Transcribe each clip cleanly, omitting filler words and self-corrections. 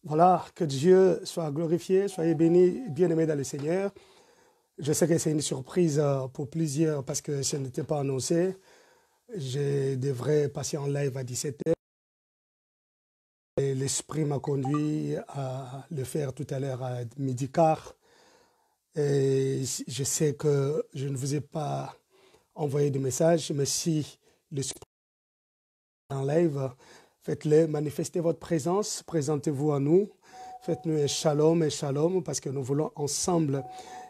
Voilà, que Dieu soit glorifié, soyez bénis, bien-aimés dans le Seigneur. Je sais que c'est une surprise pour plusieurs parce que ça n'était pas annoncé. Je devrais passer en live à 17h. Et l'Esprit m'a conduit à le faire tout à l'heure à midi quart. Et je sais que je ne vous ai pas envoyé de message, mais si l'Esprit est en live, faites-le, manifestez votre présence, présentez-vous à nous. Faites-nous un shalom, parce que nous voulons ensemble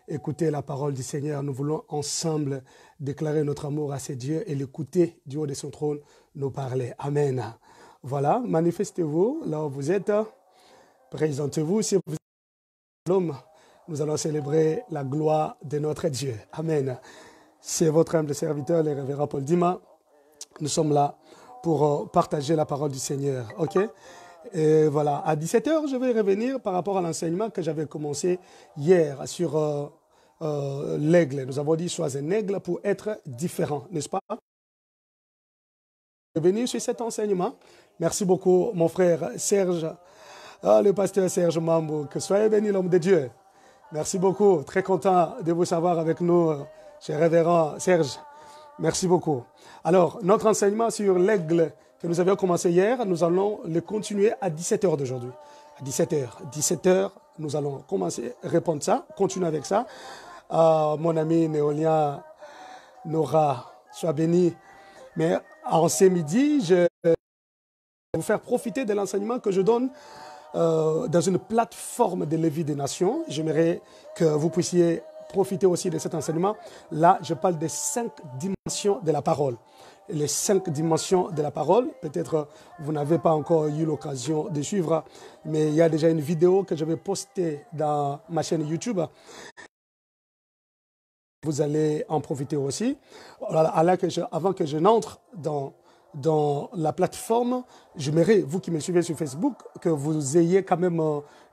écouter la parole du Seigneur. Nous voulons ensemble déclarer notre amour à ce Dieu et l'écouter du haut de son trône nous parler. Amen. Voilà, manifestez-vous là où vous êtes. Présentez-vous. Si vous êtes l'homme, nous allons célébrer la gloire de notre Dieu. Amen. C'est votre humble serviteur, le révérend Paul Dima. Nous sommes là pour partager la parole du Seigneur. OK? Et voilà, à 17h, je vais revenir par rapport à l'enseignement que j'avais commencé hier sur l'aigle. Nous avons dit, sois un aigle pour être différent, n'est-ce pas? Revenir sur cet enseignement. Merci beaucoup, mon frère Serge, le pasteur Serge Mambo. Que soyez béni, l'homme de Dieu. Merci beaucoup. Très content de vous savoir avec nous, cher révérend Serge. Merci beaucoup. Alors, notre enseignement sur l'aigle que nous avions commencé hier, nous allons le continuer à 17h d'aujourd'hui. À 17h. 17h, nous allons commencer à répondre ça, continuer avec ça. Mon ami Néolien Nora, sois béni. Mais en ce midi, je vais vous faire profiter de l'enseignement que je donne dans une plateforme de Lévi des Nations. J'aimerais que vous puissiez profiter aussi de cet enseignement. Là, je parle des 5 dimensions de la parole. Les 5 dimensions de la parole. Peut-être vous n'avez pas encore eu l'occasion de suivre, mais il y a déjà une vidéo que je vais poster dans ma chaîne YouTube. Vous allez en profiter aussi. Avant que je n'entre dans la plateforme, j'aimerais, vous qui me suivez sur Facebook, que vous ayez quand même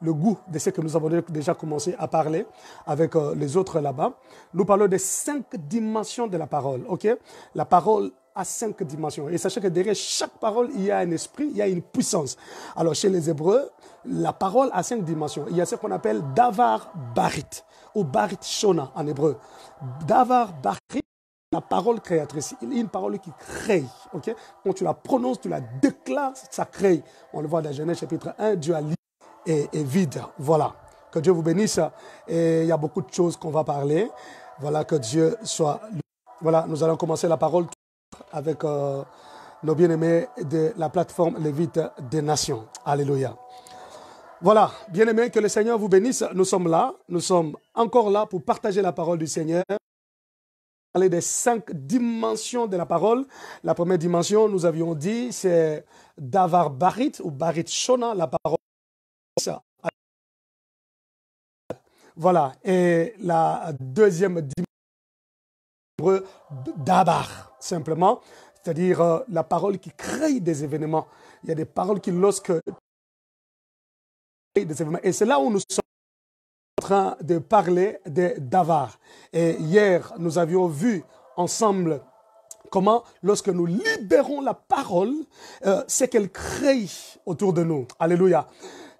le goût de ce que nous avons déjà commencé à parler avec les autres là-bas. Nous parlons des 5 dimensions de la parole. Ok? La parole a 5 dimensions. Et sachez que derrière chaque parole, il y a un esprit, il y a une puissance. Alors, chez les Hébreux, la parole a 5 dimensions. Il y a ce qu'on appelle Davar Barit, ou Barit Shona en hébreu. Davar Barit, la parole créatrice, il y a une parole qui crée. Okay? Quand tu la prononces, tu la déclares, ça crée. On le voit dans Genèse chapitre 1, Dieu a libre et vide. Voilà. Que Dieu vous bénisse. Et il y a beaucoup de choses qu'on va parler. Voilà, que Dieu soit... Voilà, nous allons commencer la parole avec nos bien-aimés de la plateforme Lévite des Nations. Alléluia. Voilà, bien-aimés, que le Seigneur vous bénisse. Nous sommes là, nous sommes encore là pour partager la parole du Seigneur. Parler des 5 dimensions de la parole. La première dimension, nous avions dit, c'est Davar Barit ou Barit Shona, la parole. Voilà, et la deuxième dimension, Dabar, simplement, c'est-à-dire la parole qui crée des événements. Il y a des paroles qui, lorsque des événements, et c'est là où nous sommes en train de parler de Davar. Et hier, nous avions vu ensemble comment, lorsque nous libérons la parole, c'est qu'elle crée autour de nous. Alléluia.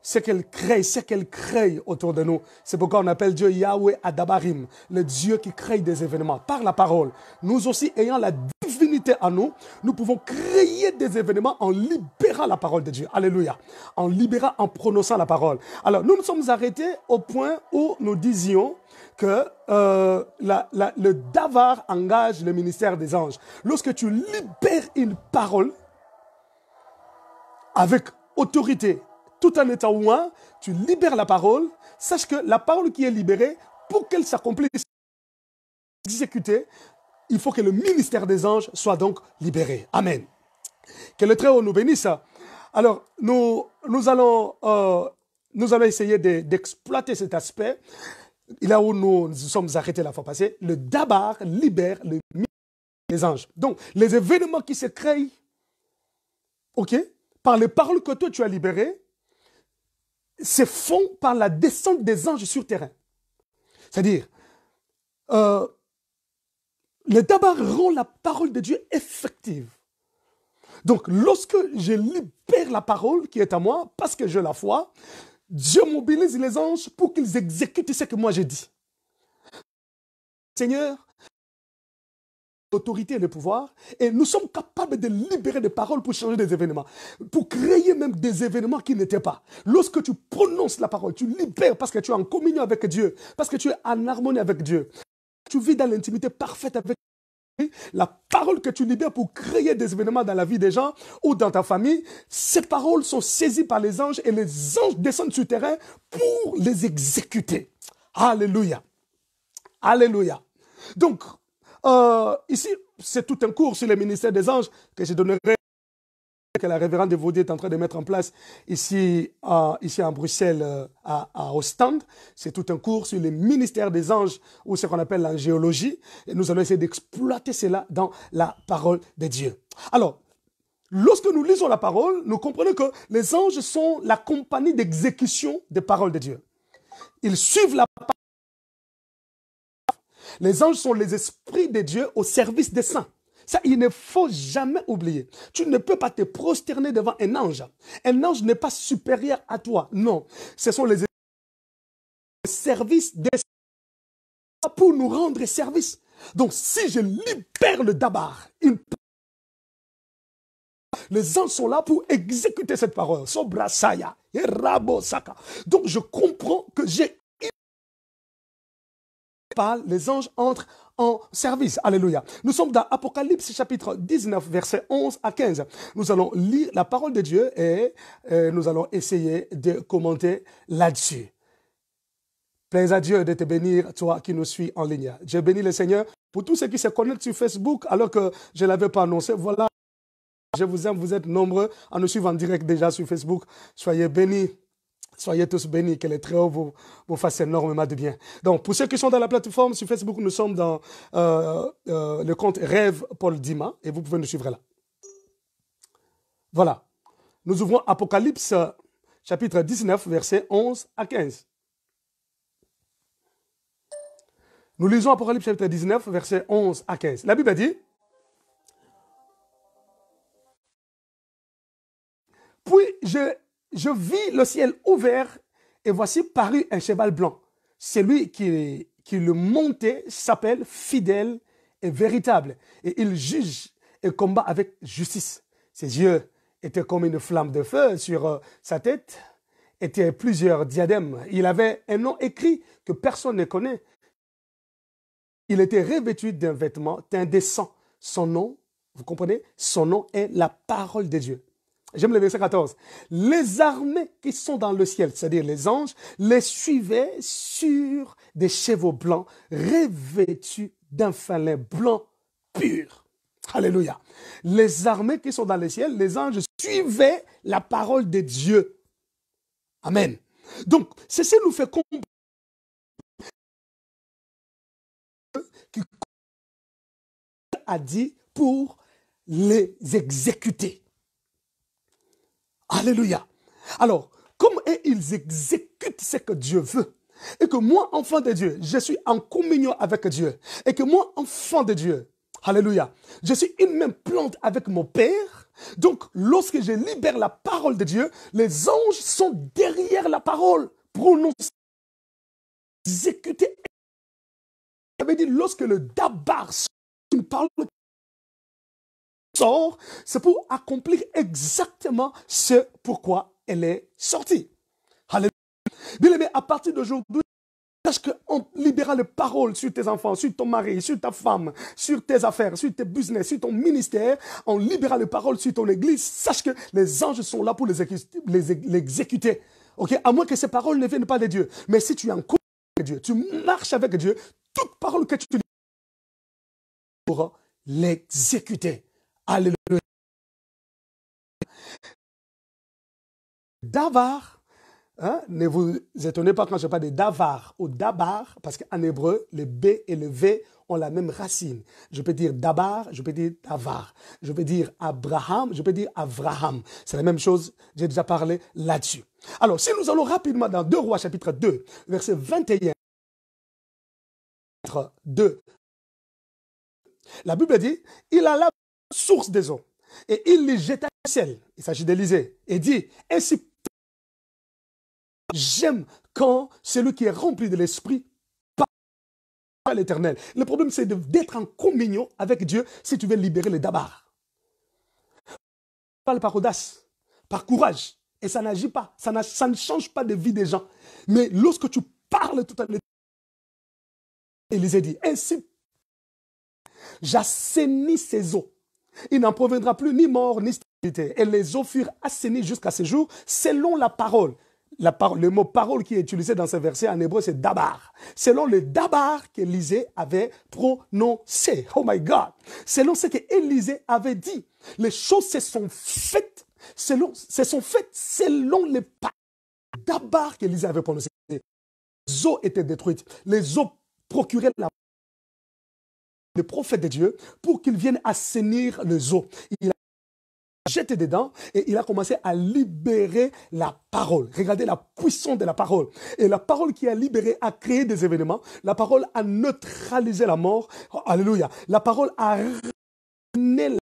C'est qu'elle crée autour de nous. C'est pourquoi on appelle Dieu Yahweh Adabarim, le Dieu qui crée des événements par la parole. Nous aussi, ayant la divinité en nous, nous pouvons créer des événements en libérant la parole de Dieu. Alléluia. En libérant, en prononçant la parole. Alors, nous nous sommes arrêtés au point où nous disions que le Davar engage le ministère des anges. Lorsque tu libères une parole avec autorité, tout en étant loin, tu libères la parole. Sache que la parole qui est libérée, pour qu'elle s'accomplisse, exécutée, il faut que le ministère des anges soit donc libéré. Amen. Que le Très-Haut nous bénisse. Alors, nous allons essayer d'exploiter cet aspect. Là où nous sommes arrêtés la fois passée, le Dabar libère le ministère des anges. Donc, les événements qui se créent, ok, par les paroles que toi tu as libérées, se font par la descente des anges sur terrain. C'est-à-dire, le Dabar rend la parole de Dieu effective. Donc, lorsque je libère la parole qui est à moi, parce que j'ai la foi, Dieu mobilise les anges pour qu'ils exécutent ce que moi j'ai dit. Seigneur, l'autorité et le pouvoir, et nous sommes capables de libérer des paroles pour changer des événements, pour créer même des événements qui n'étaient pas. Lorsque tu prononces la parole, tu libères parce que tu es en communion avec Dieu, parce que tu es en harmonie avec Dieu. Tu vis dans l'intimité parfaite avec Dieu. La parole que tu libères pour créer des événements dans la vie des gens ou dans ta famille, ces paroles sont saisies par les anges et les anges descendent sur le terrain pour les exécuter. Alléluia. Alléluia. Donc, ici, c'est tout un cours sur le ministère des anges que je donnerai, que la révérende Devaudie est en train de mettre en place ici à Bruxelles, au stand. C'est tout un cours sur le ministère des anges, ou ce qu'on appelle l'angéologie. Et nous allons essayer d'exploiter cela dans la parole de Dieu. Alors, lorsque nous lisons la parole, nous comprenons que les anges sont la compagnie d'exécution des paroles de Dieu. Ils suivent la parole. Les anges sont les esprits de Dieu au service des saints. Ça, il ne faut jamais oublier. Tu ne peux pas te prosterner devant un ange. Un ange n'est pas supérieur à toi. Non. Ce sont les services des saints pour nous rendre service. Donc, si je libère le dabar, les anges sont là pour exécuter cette parole. Sobrasaya, Erabosaka. Donc, je comprends que j'ai les anges entrent en service. Alléluia. Nous sommes dans Apocalypse chapitre 19, versets 11 à 15. Nous allons lire la parole de Dieu et nous allons essayer de commenter là-dessus. Plaise à Dieu de te bénir, toi qui nous suis en ligne. Je bénis le Seigneur pour tous ceux qui se connectent sur Facebook alors que je ne l'avais pas annoncé. Voilà, je vous aime, vous êtes nombreux à nous suivre en direct déjà sur Facebook. Soyez bénis. Soyez tous bénis, que les Très-Hauts vous fassent énormément de bien. Donc, pour ceux qui sont dans la plateforme sur Facebook, nous sommes dans le compte Rêve Paul Dima et vous pouvez nous suivre là. Voilà. Nous ouvrons Apocalypse chapitre 19, versets 11 à 15. Nous lisons Apocalypse chapitre 19, versets 11 à 15. La Bible dit: Puis je vis le ciel ouvert et voici parut un cheval blanc. Celui qui le montait s'appelle fidèle et véritable. Et il juge et combat avec justice. Ses yeux étaient comme une flamme de feu. Sur sa tête étaient plusieurs diadèmes. Il avait un nom écrit que personne ne connaît. Il était revêtu d'un vêtement indécent. Son nom, vous comprenez? Son nom est la parole de Dieu. J'aime le verset 14. Les armées qui sont dans le ciel, c'est-à-dire les anges, les suivaient sur des chevaux blancs, revêtus d'un fin lin blanc pur. Alléluia. Les armées qui sont dans le ciel, les anges suivaient la parole de Dieu. Amen. Donc, ceci nous fait comprendre qu'il a dit pour les exécuter. Alléluia. Alors, comme ils exécutent ce que Dieu veut, et que moi, enfant de Dieu, je suis en communion avec Dieu, et que moi, enfant de Dieu, alléluia, je suis une même plante avec mon Père, donc lorsque je libère la parole de Dieu, les anges sont derrière la parole, prononcés, exécutés. Ça veut dire, lorsque le dabar sort, une parole sort, c'est pour accomplir exactement ce pourquoi elle est sortie. Alléluia. Bien aimé, à partir d'aujourd'hui, sache qu'en libérant les paroles sur tes enfants, sur ton mari, sur ta femme, sur tes affaires, sur tes business, sur ton ministère, en libérant les paroles sur ton église, sache que les anges sont là pour l'exécuter. Okay? À moins que ces paroles ne viennent pas de Dieu. Mais si tu es en communion avec Dieu, tu marches avec Dieu, toute parole que tu dis pour l'exécuter. Alléluia. Davar, hein, ne vous étonnez pas quand je parle de davar ou dabar, parce qu'en hébreu, le B et le V ont la même racine. Je peux dire dabar, je peux dire davar. Je peux dire Abraham, je peux dire Avraham. C'est la même chose, j'ai déjà parlé là-dessus. Alors, si nous allons rapidement dans 2 Rois chapitre 2, verset 21, 2, la Bible dit, il a la source des eaux et il les jeta au ciel. Il s'agit d'Élisée et dit, ainsi J'aime quand celui qui est rempli de l'esprit parle à l'Éternel. Le problème, c'est d'être en communion avec Dieu si tu veux libérer les dabars. Parle par audace, par courage. Et ça n'agit pas. Ça ne change pas de vie des gens. Mais lorsque tu parles tout à l'heure, Élisée dit, ainsi, j'assainis ces eaux. Il n'en proviendra plus ni mort ni stérilité. Et les eaux furent assainies jusqu'à ce jour, selon la parole. Le mot parole qui est utilisé dans ce verset en hébreu, c'est dabar. Selon le dabar qu'Élisée avait prononcé. Oh my God. Selon ce qu'Élisée avait dit. Les choses se sont faites selon les dabar qu'Élisée avait prononcé. Les eaux étaient détruites. Les eaux procuraient le prophète de Dieu pour qu'il vienne assainir les eaux. Il a jeté dedans et il a commencé à libérer la parole. Regardez la puissance de la parole. Et la parole qui a libéré a créé des événements. La parole a neutralisé la mort. Alléluia. La parole a ramené